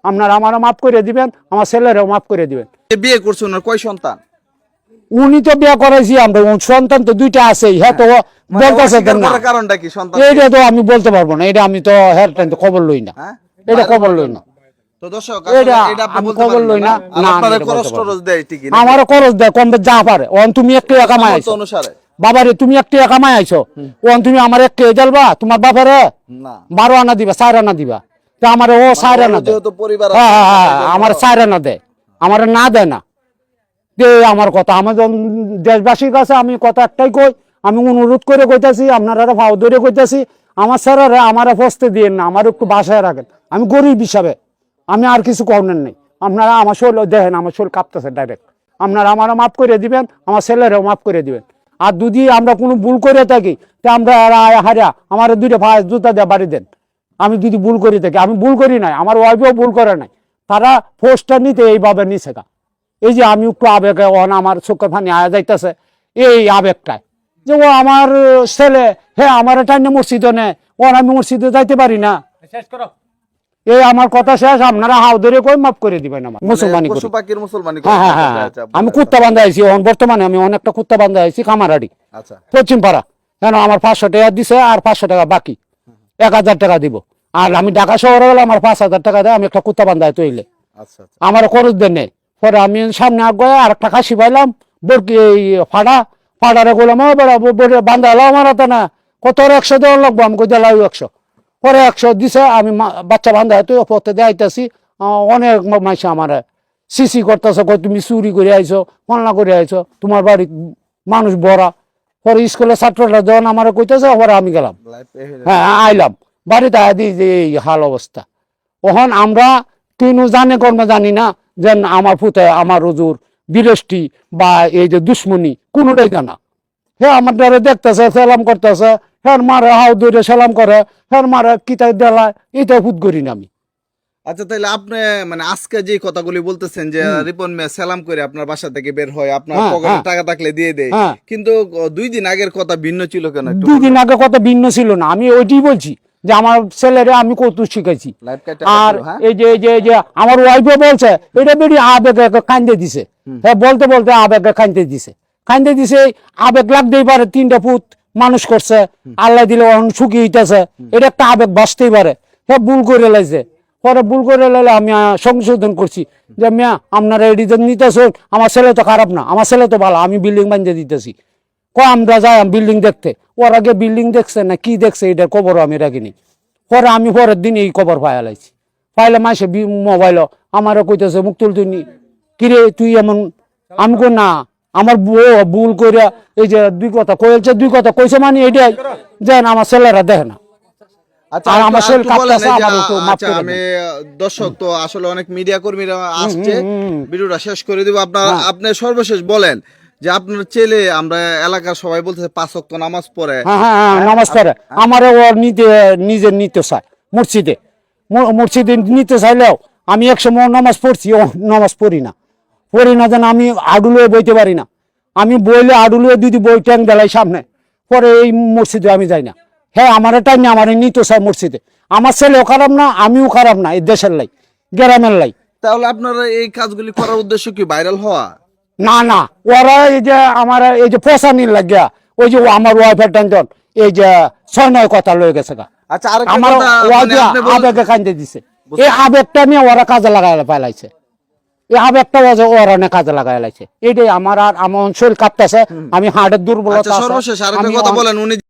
আপনারা আমারও মাফ করে দিবেন, আমার ছেলেরাও মাফ করে দিবেন। বিয়ে করছে ওনার কয় সন্তান? উনি তো বিয়ে করাইছি আমরা, সন্তান তো দুইটা আছেই। হ্যাঁ তো বলতেছে না, কারণটা কি? সন্তান এটা তো আমি বলতে পারবো না, এটা আমি তো হ্যাঁ তো খবর লই না, এটা খবর লই না। তো দর্শক এটা আমি খবর লই না, আমারও খরচ দেয় কম যা পারে। তুমি একটু কামাই আইছো বাবারে, তুমি একটু কামাই আইছো, তুমি আমার একটু জ্বালবা, তোমার বাবারে 12 আনা দিবা, 4 আনা দিবা, তো আমার ও 4 আনা দেয়। হ্যাঁ হ্যাঁ আমার 4 আনা দেয়, আমার না দেয় না। আমার কথা আমার দেশবাসীর কাছে আমি কথা একটাই কই, আমি অনুরোধ করে কইতাছি, আপনারা ভাও ধরে কইতাছি, আমার স্যারেরা আমার ফস্তে দিয়েন না, আমার একটু বাসায় রাখেন। আমি গরিব হিসাবে, আমি আর কিছু করেন নেই। আপনারা আমার শরীর দেখেন, আমার শরীর কাঁপতেছে ডাইরেক্ট। আপনারা আমারও মাফ করে দিবেন, আমার ছেলেরাও মাফ করে দিবেন। আর যদি আমরা কোনো ভুল করে থাকি, তো আমরা হারিয়া আমার 2টা ভাই জুতা দিয়ে বাড়ি দেন। আমি যদি ভুল করি থাকি, আমি ভুল করি নাই, আমার ওয়াইফও ভুল করে নাই, তারা পোস্টটা নিতে এইভাবে নিছে গা। এই যে আমি একটু আবেগে আমার চোখের পানি আয়া যাইতেছে, এই আবেগটায় যে ও আমার ছেলে, হ্যাঁ আমার টাইনে মসজিদে নেয়, ওর আমি মসজিদে যাইতে পারি না। এই আমার কথা শেষ, আপনারা হাও ধরে কই মাফ করে দিবেন আমার মুসলমানি। হ্যাঁ হ্যাঁ হ্যাঁ আমি কুত্তা বান্ধা আইছি, বর্তমানে আমি অনেকটা কুত্তা বান্ধা আইছি কামারাডি পশ্চিম পাড়া। কেন আমার 500 টাকা দিছে, আর 500 টাকা বাকি, 1000 টাকা দিব। আর আমি ঢাকা শহরে গেলে আমার 5000 টাকা দেয়, আমি একটা কুত্তা বান্ধায় তৈলে আমার খরচ দেন নেই। পরে আমি সামনে আগে আর একটা খাসি পাইলাম, বরকি এই ফাড়ারে গেলাম, বান্ধা এলাও আমার হাতে না, কত 100 দেওয়ার লাগবো, আমি কই দিলাম 100। পরে 100 দিছে, আমি বাচ্চা বান্ধা তুই পথে দেখাইতেছি, অনেক মাইসে আমার সিসি করতেছে, তুমি চুরি করে আইছো, ফলনা করে আইছো, তোমার বাড়ি মানুষ বড়া। পরে স্কুলের ছাত্ররা যখন আমার কইতেছে, পরে আমি গেলাম, হ্যাঁ আইলাম বাড়িতে আদি যে এই হাল অবস্থা। ওখান আমরা কিনু জানে কর্মে জানি না যে আমার পুতে আমার রজুর বিরষ্টি বা এই যে দুশ্মনী কোনোটাই জানা। হ্যাঁ আমার দ্বারা দেখতেছে, সালাম করতেছে, হ্যাঁ মারে হাও ধরে সালাম করে, হ্যাঁ মারে কিতাব দেলায়, এটা হুদ করি না আমি। আচ্ছা তাহলে আপনি মানে আজকে যে কথাগুলি বলতেছেন যে রিপন মিয়া সালাম করে আপনার বাসা থেকে বের হয়, আপনার পকেটে টাকা থাকলে দিয়ে দেয়, কিন্তু 2 দিন আগের কথা ভিন্ন ছিল কেন? 2 দিন আগের কথা ভিন্ন ছিল না, আমি ওইটাই বলছি যে আমার ছেলেরা আমি কৌতুক শিখাইছি। আর এই যে আমার ওয়াইফও বলছে এটা বেরি আবেগে কান্দে দিছে, হ্যাঁ বলতে বলতে আবেগে কান্দে দিছে। আবেগ লাগতেই পারে, 3টা পুত মানুষ করছে, আল্লাহ দিলে সুখী হইতেছে, এটা একটা আবেগ বাঁচতেই পারে। হ্যাঁ ভুল করে লাইছে, পরে ভুল করে লাইলে আমি সংশোধন করছি যে মিয়া আপনারা এটি নিতেছেন, আমার ছেলে তো খারাপ না, আমার ছেলে তো ভালো, আমি বিল্ডিং বানিয়ে দিতেছি। আমরা যাই বিল্ডিং দেখতে, ওর আগে বিল্ডিং দেখছে না কি দেখছে এটার খবর আমি রাখিনি। পরে আমি পরের দিন এই খবর পাইলাইছি, পাইলে মাসে মোবাইল আমারও কইতেছে মুক্তুল তুই কিরে তুই এমন, আমি কই না আমার ভুল করে এই যে 2 কথা কইছে মানে এটাই যেন আমার ছেলেরা দেখে না। আমি দর্শক তো আসলে অনেক মিডিয়া কর্মীরা আসছে, ভিডিওটা শেষ করে দিব। আপনি সর্বশেষ বলেন যে আপনার ছেলে, আমরা এলাকার সবাই বলতেছে 5 ওয়াক্ত নামাজ পড়ে, নামাজ পড়ে, আমার ওর নিজের নিতে চায় মসজিদে নিতে চাইলেও আমি 1 সময় নামাজ পড়ছি, ও নামাজ পড়ি না যেন আমি আডুলুয়ে বইতে পারি না, আমি বইলে আডুলুয়ে দিদি বই ট্যাং দেলাই সামনে, পরে এই মসজিদে আমি যাই না। হ্যাঁ আমার টাইম না, আমার নিতে চাই মসজিদে, আমার ছেলেও খারাপ না, আমিও খারাপ না, এই দেশের লাই গ্রামের লাই। তাহলে আপনারা এই কাজগুলি করার উদ্দেশ্য কি ভাইরাল হওয়া? না ওরা এই যে আমার এই যে পয়সা লাগিয়া ওই যে আমার ওয়াইফের টেনশন এই যে 6-9 কথা লয়ে গেছে গা। আচ্ছা আমার আবেগে কান্দে দিছে, এই আবেগটা নিয়ে ওরা কাজে লাগাই পাইলাইছে, এই আবেগটা ওরা নিয়ে কাজে লাগাই লাইছে। এটাই আমার আর আমার শরীর কাঁপতেছে, আমি হার্টের দুর্বলতা। সর্বশেষ আরেকটা কথা বলেন, উনি